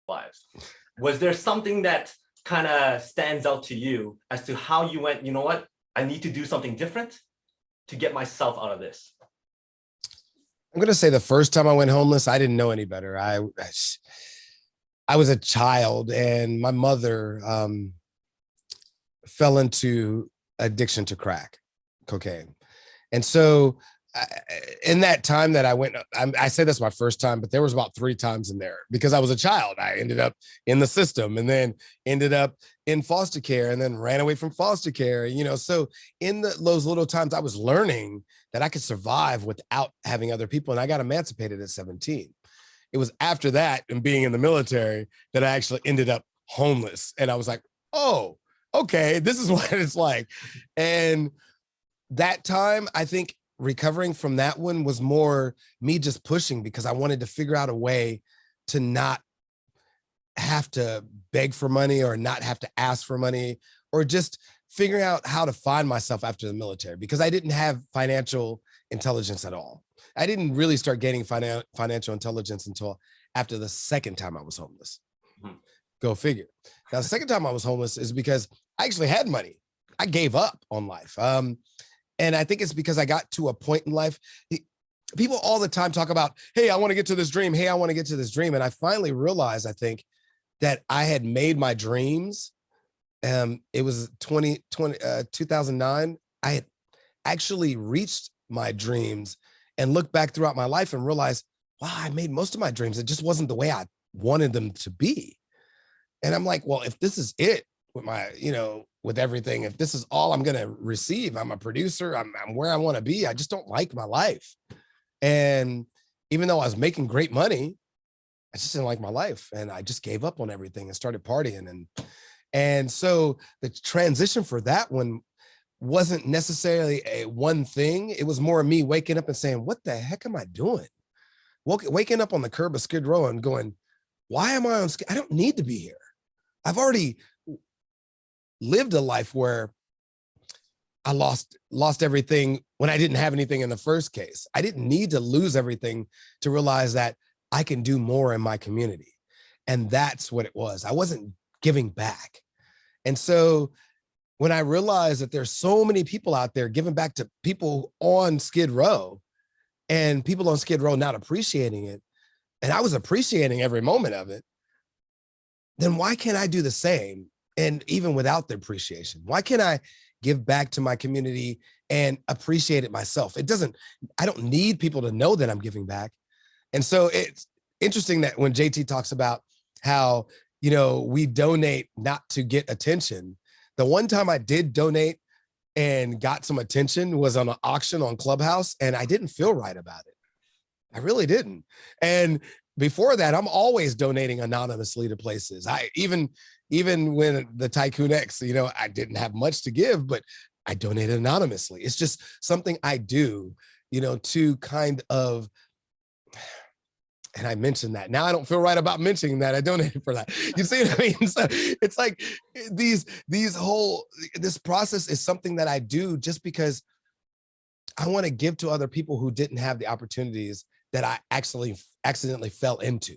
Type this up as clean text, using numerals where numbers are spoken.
lives. Was there something that kind of stands out to you as to how you went, you know what, I need to do something different to get myself out of this? I'm going to say the first time I went homeless, I didn't know any better. I was a child, and my mother fell into addiction to crack cocaine. And so in that time that I went, I say that's my first time, but there was about 3 times in there because I was a child. I ended up in the system and then ended up in foster care and then ran away from foster care. You know, so in those little times I was learning that I could survive without having other people. And I got emancipated at 17. It was after that and being in the military that I actually ended up homeless. And I was like, oh, okay, this is what it's like. And that time, I think recovering from that one was more me just pushing because I wanted to figure out a way to not have to beg for money or not have to ask for money, or just figuring out how to find myself after the military, because I didn't have financial intelligence at all. I didn't really start gaining financial intelligence until after the second time I was homeless. Go figure. Now, the second time I was homeless is because I actually had money. I gave up on life. And I think it's because I got to a point in life. People all the time talk about, hey, I want to get to this dream. Hey, I want to get to this dream. And I finally realized, I think, that I had made my dreams. It was 2009. I had actually reached my dreams and looked back throughout my life and realized, wow, I made most of my dreams. It just wasn't the way I wanted them to be. And I'm like, well, if this is it with my, with everything, if this is all I'm going to receive, I'm a producer, I'm where I want to be. I just don't like my life. And even though I was making great money, I just didn't like my life. And I just gave up on everything and started partying. And so the transition for that one wasn't necessarily a one thing. It was more of me waking up and saying, what the heck am I doing? Waking up on the curb of Skid Row and going, why am I on Skid? I don't need to be here. I've already lived a life where I lost everything when I didn't have anything in the first case. I didn't need to lose everything to realize that I can do more in my community. And that's what it was. I wasn't giving back. And so when I realized that there's so many people out there giving back to people on Skid Row, and people on Skid Row not appreciating it, and I was appreciating every moment of it, then why can't I do the same? And even without the appreciation, why can't I give back to my community and appreciate it myself? I don't need people to know that I'm giving back. And so it's interesting that when JT talks about how, we donate not to get attention. The one time I did donate and got some attention was on an auction on Clubhouse, and I didn't feel right about it. I really didn't. And before that, I'm always donating anonymously to places. Even when the Tycoon X, I didn't have much to give, but I donated anonymously. It's just something I do, to kind of, and I mentioned that. Now I don't feel right about mentioning that I donated for that. You see what I mean? So it's like this process is something that I do just because I want to give to other people who didn't have the opportunities that I actually accidentally fell into.